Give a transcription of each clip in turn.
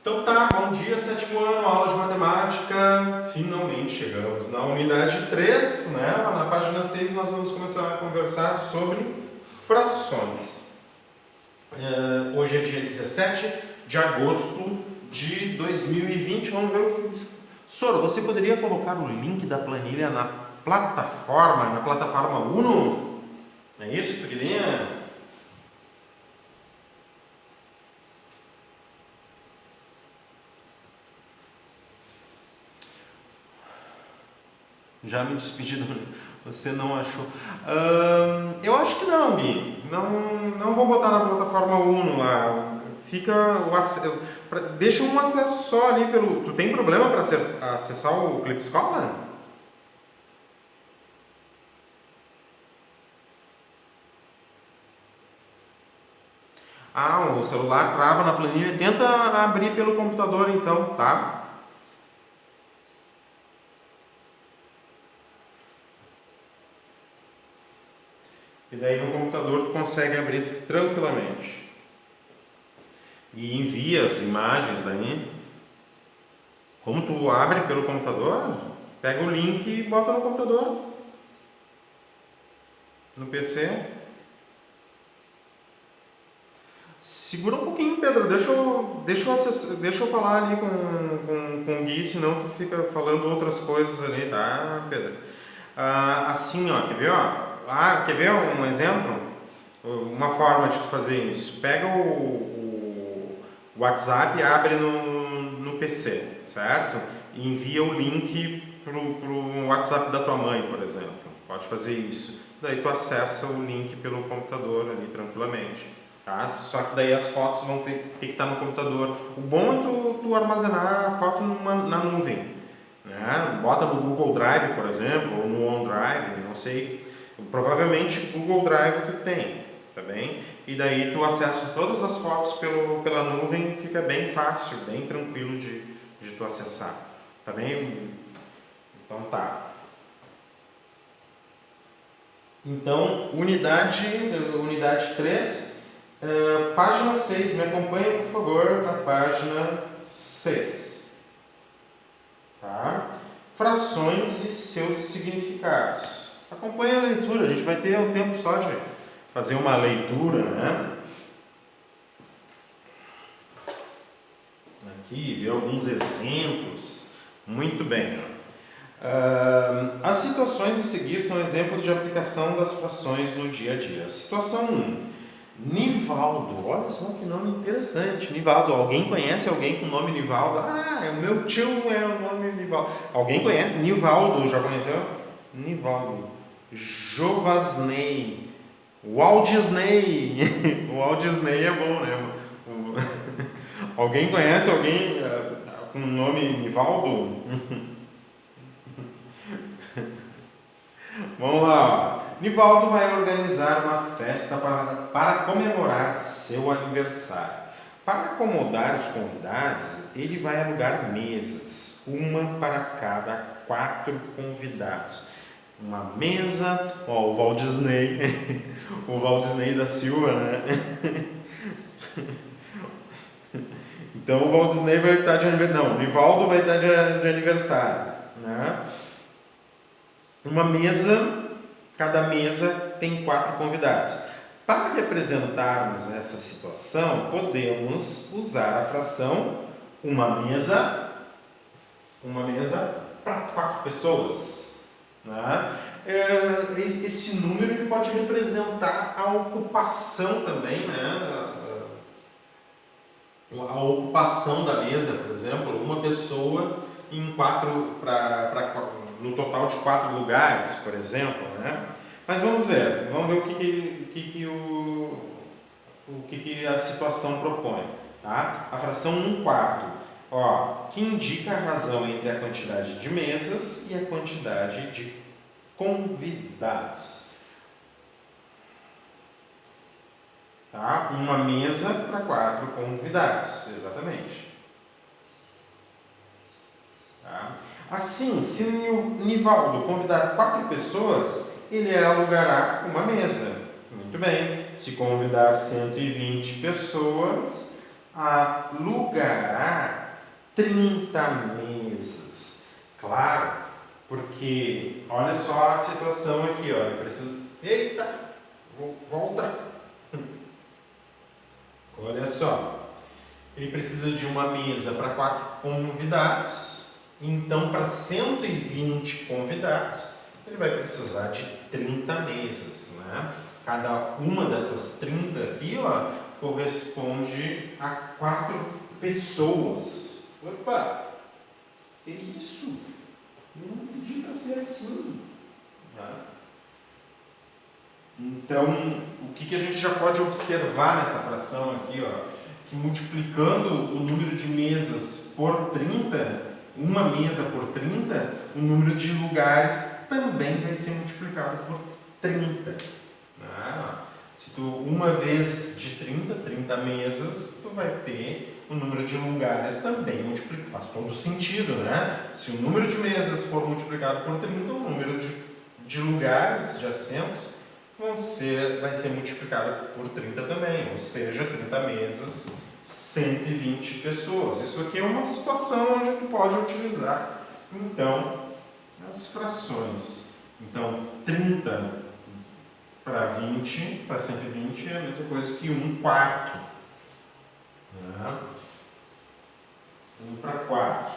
Então tá, bom dia, sétimo ano, aula de matemática. Finalmente chegamos na unidade 3, né? Lá na página 6 nós vamos começar a conversar sobre frações. Hoje é dia 17 de agosto de 2020. Vamos ver o que diz. Soro, você poderia colocar o link da planilha na plataforma Uno? É isso que tu queria? Já me despedi Você não achou? Eu acho que não, Gui. Não vou botar na plataforma Uno lá. Fica deixa um acesso só ali pelo. Tu tem problema para acessar o Clip Escola? Ah, o celular trava na planilha. Tenta abrir pelo computador então, tá? E daí no computador tu consegue abrir tranquilamente. E envia as imagens daí. Como tu abre pelo computador, pega o link e bota no computador. No PC. Segura um pouquinho, Pedro. Deixa eu falar ali com o Gui, senão tu fica falando outras coisas ali, tá, Pedro? Assim, ó, quer ver, ó? Quer ver um exemplo? Uma forma de tu fazer isso. Pega o WhatsApp e abre no PC, certo? E envia o link pro WhatsApp da tua mãe, por exemplo. Pode fazer isso. Daí tu acessa o link pelo computador ali tranquilamente. Tá? Só que daí as fotos vão ter que estar no computador. O bom é tu armazenar a foto na nuvem. Né? Bota no Google Drive, por exemplo, ou no OneDrive, não sei. Provavelmente Google Drive tu tem, tá bem? E daí tu acessa todas as fotos pela nuvem, fica bem fácil, bem tranquilo de tu acessar. Tá bem? Então tá. Então, unidade 3, página 6. Me acompanha, por favor, na página 6. Tá? Frações e seus significados. Acompanha a leitura, a gente vai ter um tempo só de fazer uma leitura, né? Aqui, ver alguns exemplos. Muito bem. As situações a seguir são exemplos de aplicação das frações no dia a dia. Situação 1. Nivaldo. Olha só que nome interessante. Nivaldo. Alguém conhece alguém com o nome Nivaldo? Ah, o meu tio é o nome Nivaldo. Alguém conhece? Nivaldo, já conheceu? Nivaldo. Jovasney. Walt Disney. O Walt Disney é bom, né? Alguém conhece alguém com o nome Nivaldo? Vamos lá. Nivaldo vai organizar uma festa para comemorar seu aniversário. Para acomodar os convidados, ele vai alugar mesas, uma para cada 4 convidados. Uma mesa, ó, o Walt Disney, o Walt Disney da Silva, né? Então o Walt Disney vai estar de aniversário. Não, o Nivaldo vai estar de aniversário, né? Uma mesa, cada mesa tem 4 convidados. Para representarmos essa situação, podemos usar a fração uma mesa para 4 pessoas. Né? Esse número ele pode representar a ocupação também, né? A ocupação da mesa, por exemplo, uma pessoa em 4 no total de 4 lugares, por exemplo, né? Mas vamos ver o que a situação propõe, tá? A fração 1/4, ó, que indica a razão entre a quantidade de mesas e a quantidade de convidados. Tá? Uma mesa para 4 convidados, exatamente. Tá? Assim, se o Nivaldo convidar 4 pessoas, ele alugará uma mesa. Muito bem. Se convidar 120 pessoas, alugará 30 mesas. Claro, porque olha só a situação aqui, ó. Ele precisa. Eita! Volta! Olha só. Ele precisa de uma mesa para 4 convidados. Então, para 120 convidados, ele vai precisar de 30 mesas, né? Cada uma dessas 30 aqui, ó, corresponde a 4 pessoas. Opa! Que isso? Eu não pedi para ser assim. Tá? Então, o que a gente já pode observar nessa fração aqui, ó, que multiplicando o número de mesas por 30, uma mesa por 30, o número de lugares também vai ser multiplicado por 30. Se tu, uma vez de 30 mesas, tu vai ter o número de lugares também multiplicado. Faz todo sentido, né? Se o número de mesas for multiplicado por 30, o número de lugares, de assentos, vai ser multiplicado por 30 também, ou seja, 30 mesas, 120 pessoas. Isso aqui é uma situação onde tu pode utilizar, então, as frações. Então, 30 para 20, para 120 é a mesma coisa que 1/4. 1/4.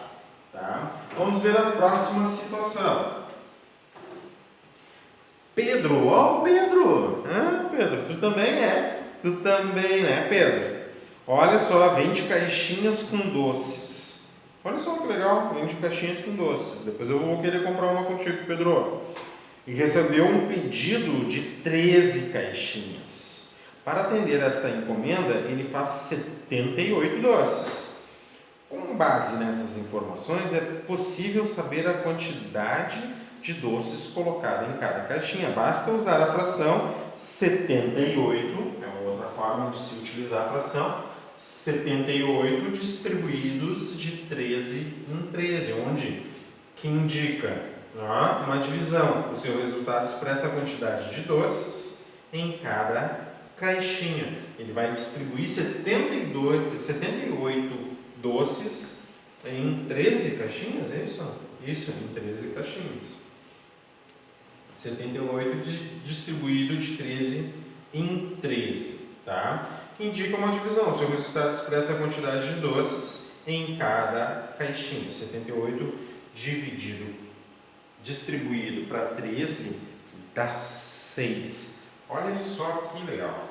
Tá? Vamos ver a próxima situação. Pedro, ó Pedro! Pedro, tu também é? Tu também, né, Pedro? Olha só, vende caixinhas com doces. Olha só que legal, vende caixinhas com doces. Depois eu vou querer comprar uma contigo, Pedro. E recebeu um pedido de 13 caixinhas. Para atender esta encomenda, ele faz 78 doces. Com base nessas informações, é possível saber a quantidade de doces colocada em cada caixinha. Basta usar a fração 78, é uma outra forma de se utilizar a fração, 78 distribuídos de 13 em 13, onde que indica uma divisão. O seu resultado expressa a quantidade de doces em cada caixinha. Ele vai distribuir 78 doces em 13 caixinhas, é isso? Isso, em 13 caixinhas. 78 distribuído de 13 em 13, tá? Que indica uma divisão. O seu resultado expressa a quantidade de doces em cada caixinha. 78 distribuído para 13 dá 6. Olha só que legal.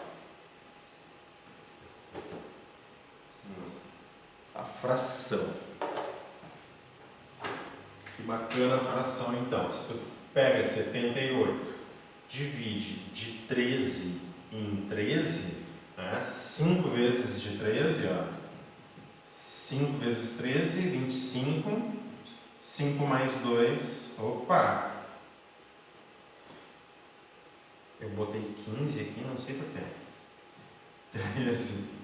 A fração. Que bacana a fração, então. Se tu pega 78, divide de 13 em 13, né? 5 vezes de 13, ó. 5 vezes 13, 25. 5 mais 2, opa! Eu botei 15 aqui, não sei porquê. 13.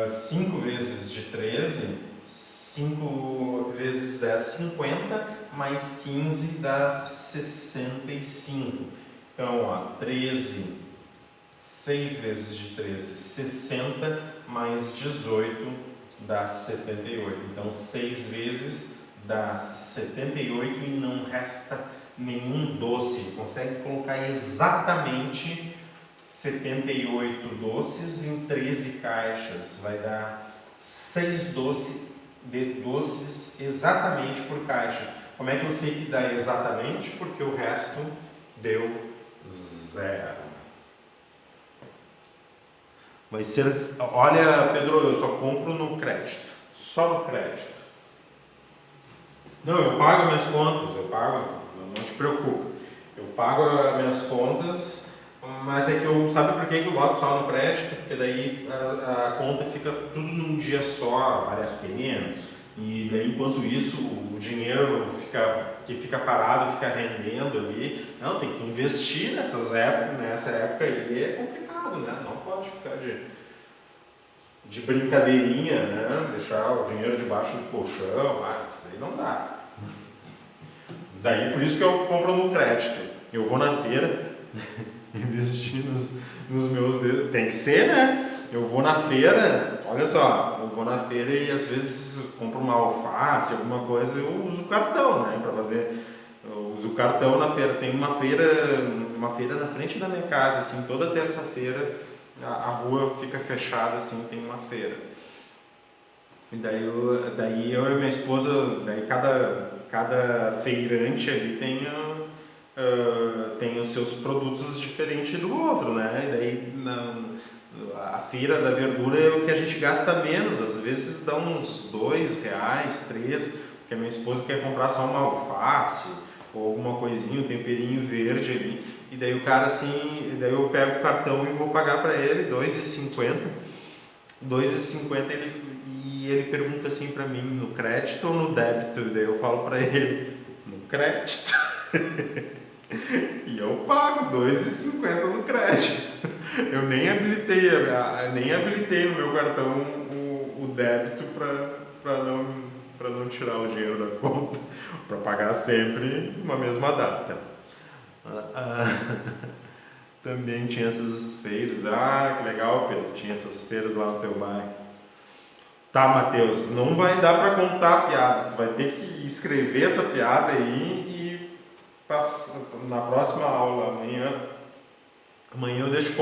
5 vezes de 13, 5 vezes 10, 50, mais 15 dá 65. Então, ó, 13, 6 vezes de 13, 60, mais 18 dá 78. Então, 6 vezes dá 78 e não resta nenhum doce. Consegue colocar exatamente 78 doces em 13 caixas. Vai dar 6 doces exatamente por caixa. Como é que eu sei que dá exatamente? Porque o resto deu 0. Vai ser... Olha, Pedro, eu só compro no crédito. Só no crédito. Não, eu pago minhas contas, não te preocupa. Eu pago as minhas contas, mas é que sabe por que eu boto só no crédito? Porque daí a conta fica tudo num dia só, vale a pena. E daí, enquanto isso, o dinheiro que fica parado, fica rendendo ali. Não, tem que investir nessa época aí é complicado, né? Não pode ficar de brincadeirinha, né? Deixar o dinheiro debaixo do colchão, isso aí não dá. Daí por isso que eu compro no crédito. Eu vou na feira investir nos meus dedos. Tem que ser, né? Eu vou na feira, olha só, eu vou na feira e às vezes compro uma alface, alguma coisa, eu uso o cartão, né, para fazer. Eu uso o cartão na feira. Tem uma feira na frente da minha casa, assim, toda terça-feira a rua fica fechada, assim, tem uma feira. E daí eu e minha esposa, daí cada feirante ali tem os seus produtos diferentes do outro, né? E daí a feira da verdura é o que a gente gasta menos, às vezes dá uns R$ 2, 3, porque a minha esposa quer comprar só uma alface ou alguma coisinha, um temperinho verde ali, e daí o cara assim, daí eu pego o cartão e vou pagar para ele R$ 2,50, e ele pergunta assim para mim, no crédito ou no débito? E daí eu falo para ele, no crédito. E eu pago R$ 2,50 no crédito. Eu nem habilitei no meu cartão o débito para não tirar o dinheiro da conta, para pagar sempre uma mesma data. Também tinha essas feiras. Ah, que legal, Pedro, tinha essas feiras lá no teu bairro. Tá, Matheus, não vai dar para contar a piada, tu vai ter que escrever essa piada aí e na próxima aula, amanhã eu deixo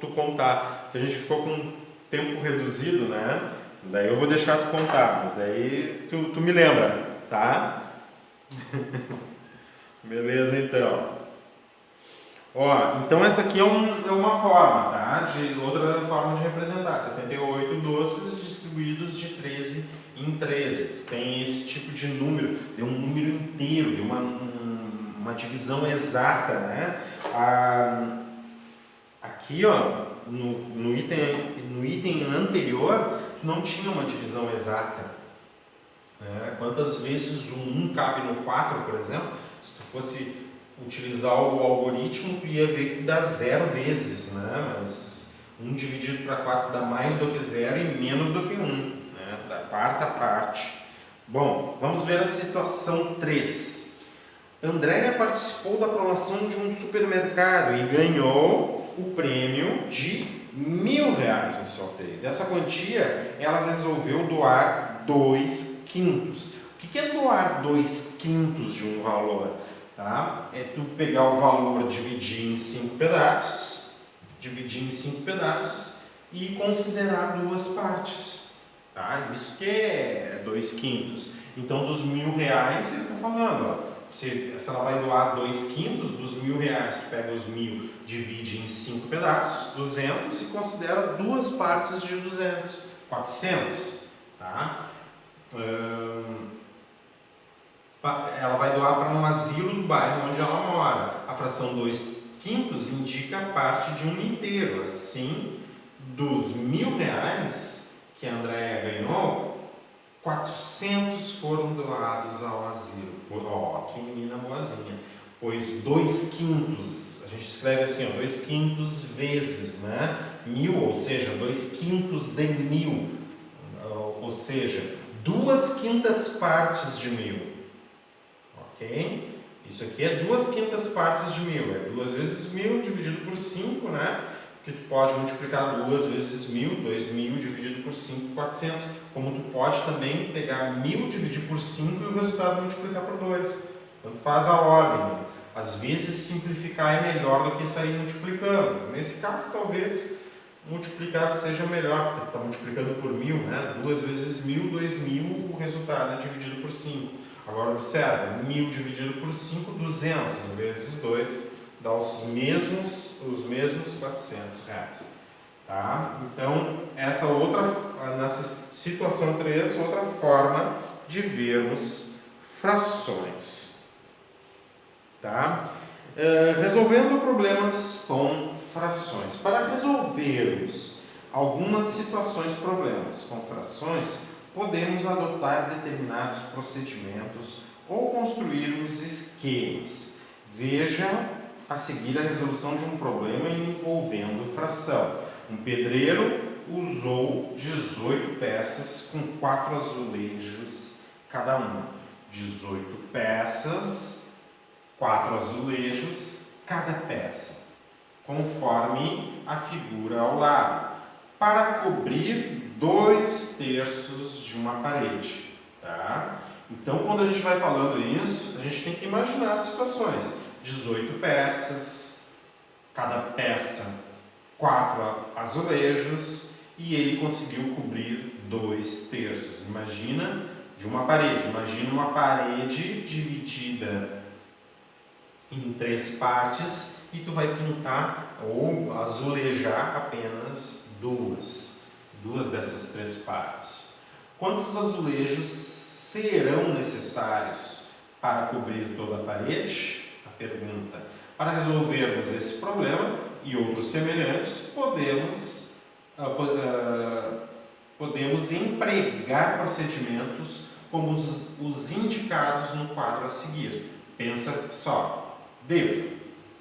tu contar, porque a gente ficou com um tempo reduzido, né? Daí eu vou deixar tu contar, mas daí tu me lembra, tá? Beleza, então. Ó, então essa aqui é uma forma, tá? Outra forma de representar. 78 doces distribuídos de 13 em 13. Tem esse tipo de número, de um número inteiro, de uma divisão exata, né? Aqui, ó, no item anterior, não tinha uma divisão exata. Quantas vezes o 1 cabe no 4, por exemplo? Se tu fosse utilizar o algoritmo, tu ia ver que dá 0 vezes, né? Mas 1 dividido para 4 dá mais do que 0 e menos do que 1, né? Da quarta parte. Bom, vamos ver a situação 3. Andréia participou da promoção de um supermercado e ganhou o prêmio de R$ 1.000 no sorteio. Dessa quantia, ela resolveu doar 2/5. O que é doar 2/5 de um valor? Tá? É tu pegar o valor, dividir em 5 pedaços e considerar 2 partes. Tá? Isso que é 2/5. Então, dos R$ 1.000, ele está falando, ó, se ela vai doar 2/5 dos R$ 1.000, tu pega os 1.000, divide em 5 pedaços, 200, e considera 2 partes de 200, 400. Tá? Ela vai doar para um asilo do bairro onde ela mora. A fração 2/5 indica a parte de um inteiro. Assim, dos R$ 1.000 que a Andréia ganhou, 400 foram doados ao asilo. Ó, que menina boazinha. Pois 2/5, a gente escreve assim, ó, 2/5 vezes, né? 1.000, ou seja, 2/5 de 1.000. Ou seja, 2/5 partes de 1.000. Ok? Isso aqui é 2/5 partes de 1.000. É 2 vezes 1.000 dividido por 5, né? Que tu pode multiplicar 2 vezes 1.000, 2.000 dividido por 5, 400. Como tu pode também pegar 1.000 dividir por 5 e o resultado multiplicar por 2. Então tu faz a ordem. Às vezes simplificar é melhor do que sair multiplicando. Nesse caso, talvez multiplicar seja melhor, porque tu está multiplicando por 1.000, né? 2 vezes 1.000, 2.000, o resultado é dividido por 5. Agora observa, 1.000 dividido por 5, 200 vezes 2, dá os mesmos R$ 400. Tá? Então, nessa situação 3, outra forma de vermos frações. Tá? Resolvendo problemas com frações. Para resolvermos algumas situações, problemas com frações, podemos adotar determinados procedimentos ou construir uns esquemas. Veja a seguir a resolução de um problema envolvendo fração. Um pedreiro usou 18 peças com 4 azulejos cada uma. 18 peças, 4 azulejos cada peça, conforme a figura ao lado. para cobrir 2/3 de uma parede, tá? Então, quando a gente vai falando isso, a gente tem que imaginar as situações. 18 peças, cada peça 4 azulejos, e ele conseguiu cobrir 2/3. Imagina de uma parede, imagina uma parede dividida em 3 partes e tu vai pintar ou azulejar apenas duas dessas 3 partes. Quantos azulejos serão necessários para cobrir toda a parede? A pergunta. Para resolvermos esse problema e outros semelhantes, podemos empregar procedimentos como os indicados no quadro a seguir. Pensa só. Devo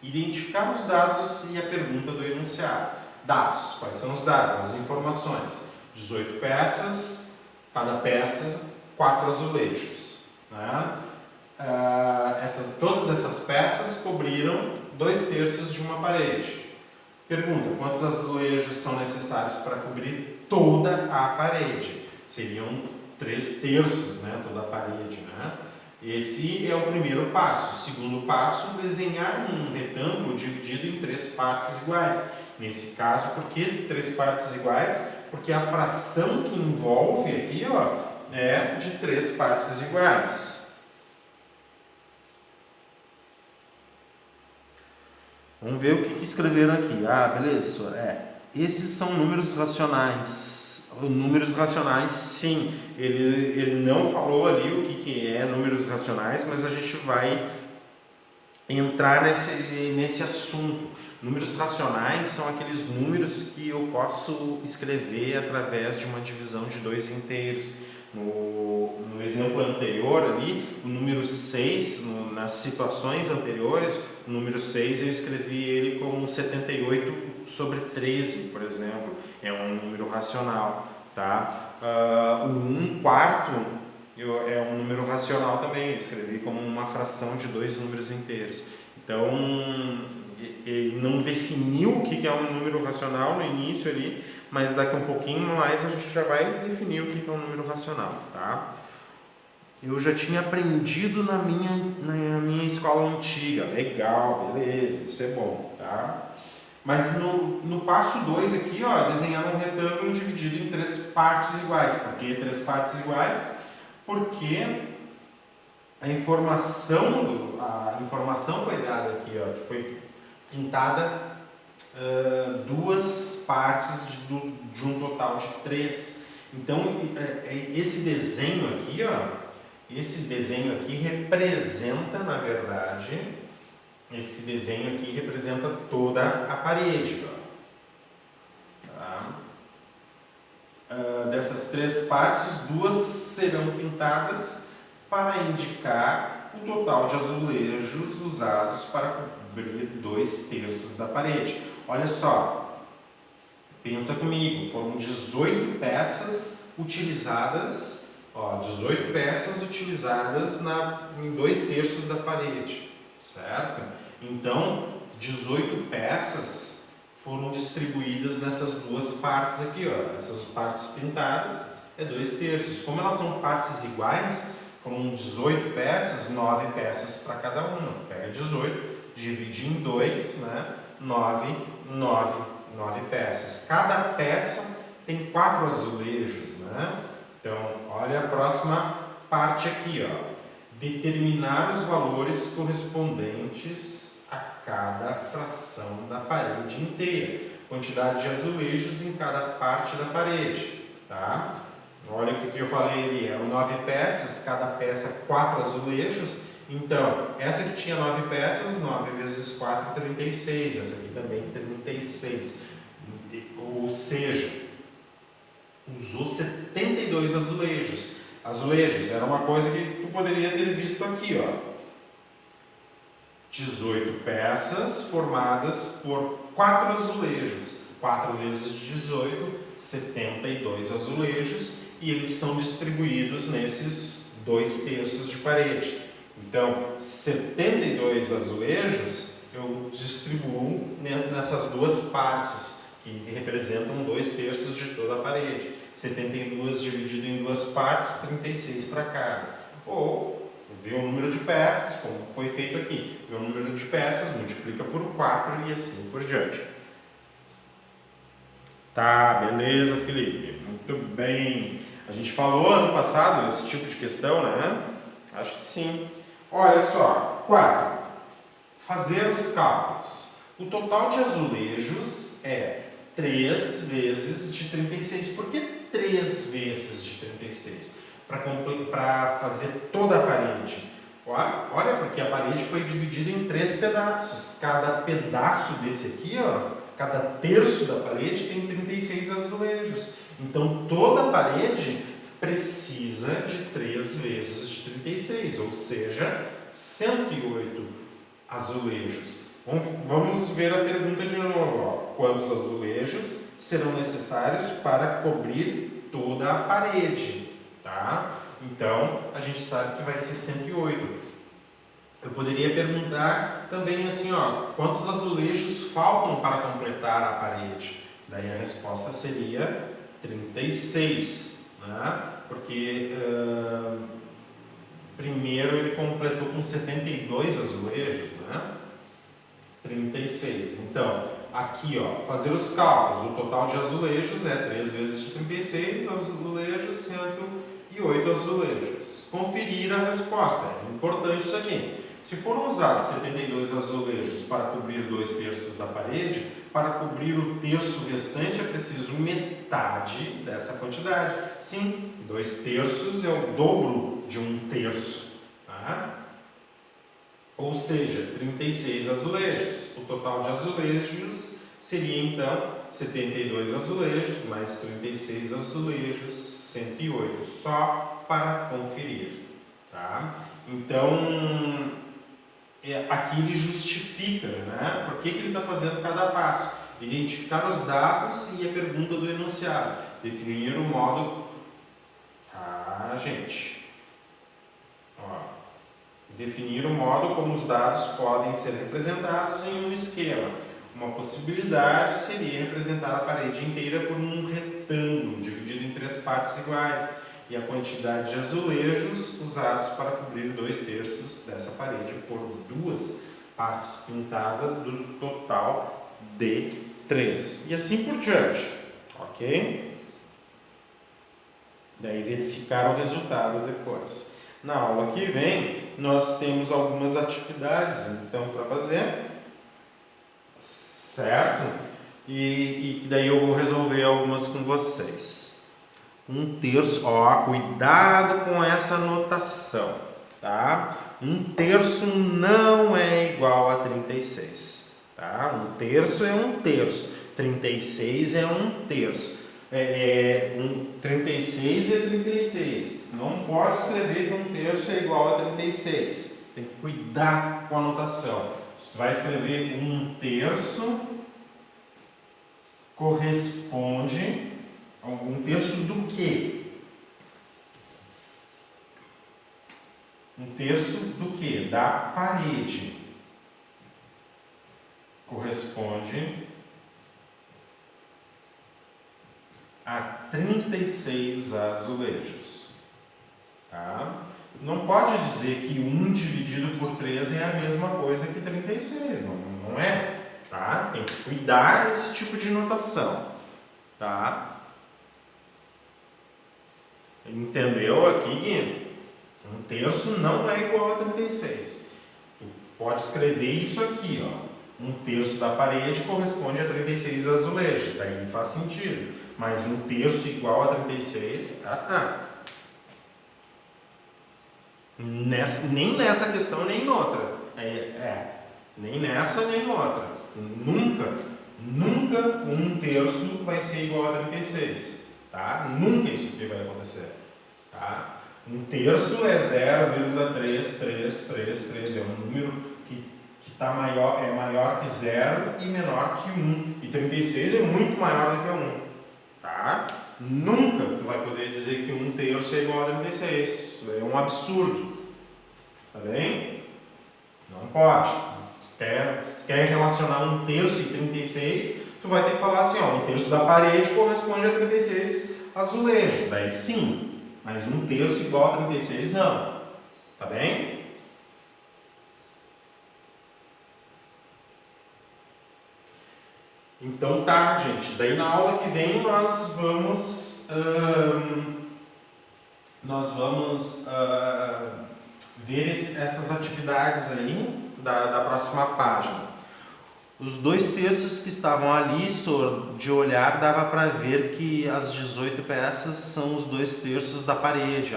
identificar os dados e a pergunta do enunciado. Dados. Quais são os dados? As informações. 18 peças, cada peça 4 azulejos. Né? Todas essas peças cobriram 2/3 de uma parede. Pergunta, quantos azulejos são necessários para cobrir toda a parede? Seriam 3/3, né? Toda a parede, né? Esse é o primeiro passo. O segundo passo, desenhar um retângulo dividido em 3 partes iguais. Nesse caso, por que 3 partes iguais? Porque a fração que envolve aqui, ó, é de 3 partes iguais. Vamos ver o que escreveram aqui. Ah, beleza. Esses são números racionais. Números racionais, sim. Ele não falou ali o que é números racionais, mas a gente vai entrar nesse assunto. Números racionais são aqueles números que eu posso escrever através de uma divisão de 2 inteiros. No exemplo anterior ali, o número 6, nas situações anteriores, o número 6 eu escrevi ele como 78/13, por exemplo. É um número racional, tá? O 1/4 é um número racional também, eu escrevi como uma fração de 2 números inteiros. Então, ele não definiu o que é um número racional no início ali, mas daqui a um pouquinho mais a gente já vai definir o que é um número racional, tá? Eu já tinha aprendido na minha escola antiga. Legal, beleza, isso é bom, tá? Mas no passo 2 aqui, ó, desenhar um retângulo dividido em 3 partes iguais. Por que 3 partes iguais? Porque a informação foi dada aqui, ó, que foi pintada 2 partes de um total de 3. Então, esse desenho aqui, ó, representa, na verdade, toda a parede. Ó. Tá? Dessas 3 partes, 2 serão pintadas para indicar o total de azulejos usados para cobrir 2/3 da parede. Olha só, pensa comigo, foram 18 peças utilizadas. 18 peças utilizadas em 2/3 da parede, certo? Então, 18 peças foram distribuídas nessas 2 partes aqui, ó. Essas partes pintadas é 2/3. Como elas são partes iguais, foram 18 peças, 9 peças para cada uma. Pega 18, divide em 2, né? 9 peças. Cada peça tem 4 azulejos, né? Então, olha a próxima parte aqui, ó. Determinar os valores correspondentes a cada fração da parede inteira. Quantidade de azulejos em cada parte da parede, tá? Olha o que eu falei ali, eram 9 peças, cada peça 4 azulejos. Então, essa que tinha 9 peças, 9 vezes 4, 36. Essa aqui também 36. Ou seja, usou 72 azulejos. Azulejos era uma coisa que tu poderia ter visto aqui, ó. 18 peças formadas por 4 azulejos. 4 vezes 18, 72 azulejos, e eles são distribuídos nesses 2/3 de parede. Então, 72 azulejos eu distribuo nessas 2 partes. que representam 2/3 de toda a parede. 72 dividido em duas partes, 36 para cada. Ou vê o número de peças, como foi feito aqui. Vê o número de peças, multiplica por 4 e assim por diante. Tá, beleza, Felipe. Muito bem. A gente falou ano passado esse tipo de questão, né? Acho que sim. Olha só, 4. Fazer os cálculos. O total de azulejos é 3 vezes de 36. Por que 3 vezes de 36? Para fazer toda a parede. Olha, porque a parede foi dividida em 3 pedaços. Cada pedaço desse aqui, ó, cada terço da parede tem 36 azulejos. Então, toda a parede precisa de 3 vezes de 36, ou seja, 108 azulejos. Vamos ver a pergunta de novo. Ó. Quantos azulejos serão necessários para cobrir toda a parede? Tá? Então, a gente sabe que vai ser 108. Eu poderia perguntar também assim, ó, quantos azulejos faltam para completar a parede? Daí a resposta seria 36, né? Porque primeiro ele completou com 72 azulejos, né? 36. Então, aqui, ó, fazer os cálculos. O total de azulejos é 3 vezes de 36 azulejos, 108 azulejos. Conferir a resposta. É importante isso aqui. Se foram usados 72 azulejos para cobrir 2/3 da parede, para cobrir o terço restante é preciso metade dessa quantidade. Sim, 2/3 é o dobro de 1/3. Tá? Ou seja, 36 azulejos. O total de azulejos seria então 72 azulejos mais 36 azulejos, 108. Só para conferir. Tá? Então, aqui ele justifica, né? Por que ele está fazendo cada passo. Identificar os dados e a pergunta do enunciado. Definir o modo... Ah, gente. Ó. Definir o modo como os dados podem ser representados em um esquema. Uma possibilidade seria representar a parede inteira por um retângulo, dividido em 3 partes iguais, e a quantidade de azulejos usados para cobrir 2/3 dessa parede por 2 partes pintadas do total de 3. E assim por diante, ok? Daí verificar o resultado depois. Na aula que vem, nós temos algumas atividades, então, para fazer, certo? E daí eu vou resolver algumas com vocês. 1/3, ó, cuidado com essa notação, tá? 1/3 não é igual a 36, tá? 1/3 é 1/3, 36 é 1/3. 36 é 36. Não pode escrever que 1/3 é igual a 36. Tem que cuidar com a notação. Se tu vai escrever 1/3 corresponde a 1/3 do quê? 1/3 do quê? Da parede. Corresponde a 36 azulejos. Tá? Não pode dizer que 1 dividido por 3 é a mesma coisa que 36. Não é. Tá? Tem que cuidar desse tipo de notação. Tá? Entendeu aqui, Gui? 1/3 não é igual a 36. Tu pode escrever isso aqui, ó. 1/3 da parede corresponde a 36 azulejos. Daí faz sentido. Mas 1/3 igual a 36, nem nessa questão, nem em outra. Nem nessa, nem em outra. Nunca 1/3 vai ser igual a 36. Tá? Nunca isso aqui vai acontecer. Tá? 1/3 é 0,3333. É um número que tá maior, é maior que 0 e menor que 1. E 36 é muito maior do que 1. Tá? Nunca tu vai poder dizer que 1/3 é igual a 36. Isso é um absurdo. Tá bem? Não pode. Se quer relacionar 1/3 e 36, tu vai ter que falar assim, ó, 1/3 da parede corresponde a 36 azulejos. Daí sim, mas 1/3 igual a 36 não. Tá bem? Então tá, gente. Daí na aula que vem nós vamos ver essas atividades aí da próxima página. Os 2/3 que estavam ali, de olhar, dava para ver que as 18 peças são os 2/3 da parede.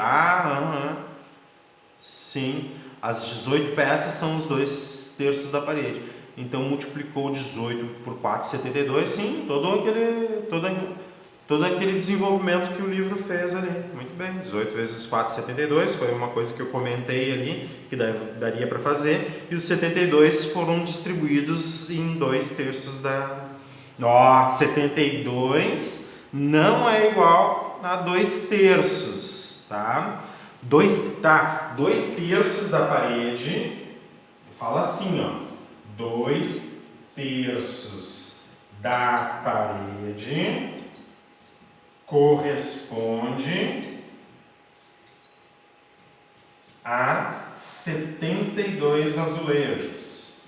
Sim, as 18 peças são os 2/3 da parede. Então multiplicou 18 por 4, 72, sim, todo aquele desenvolvimento que o livro fez ali. Muito bem, 18 vezes 4, 72, foi uma coisa que eu comentei ali, que daria para fazer, e os 72 foram distribuídos em 2/3 da... 72 não é igual a 2/3, tá? 2/3 da parede, fala assim, ó, 2/3 da parede corresponde a 72 azulejos.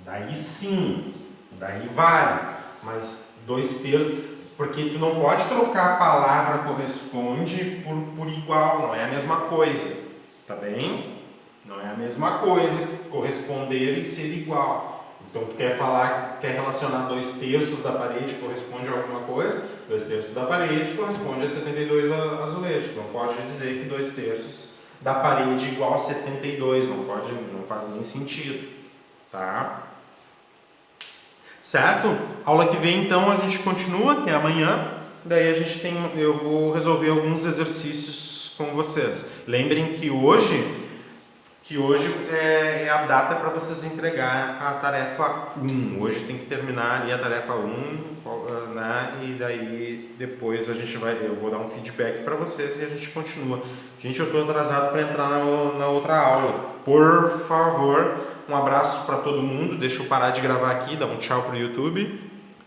Daí sim, daí vale, mas 2/3, porque tu não pode trocar a palavra corresponde por igual, não é a mesma coisa, tá bem? Não é a mesma coisa corresponder e ser igual. Então tu quer relacionar 2/3 da parede corresponde a alguma coisa, 2/3 da parede corresponde a 72 azulejos. Não pode dizer que 2/3 da parede igual a 72, não faz nem sentido, tá? Certo? Aula que vem então a gente continua, que é amanhã. Daí eu vou resolver alguns exercícios com vocês. Lembrem que hoje é a data para vocês entregar a tarefa 1. Hoje tem que terminar ali a tarefa 1, né? E daí depois eu vou dar um feedback para vocês e a gente continua. Gente, eu estou atrasado para entrar na outra aula. Por favor, um abraço para todo mundo. Deixa eu parar de gravar aqui, dar um tchau pro YouTube.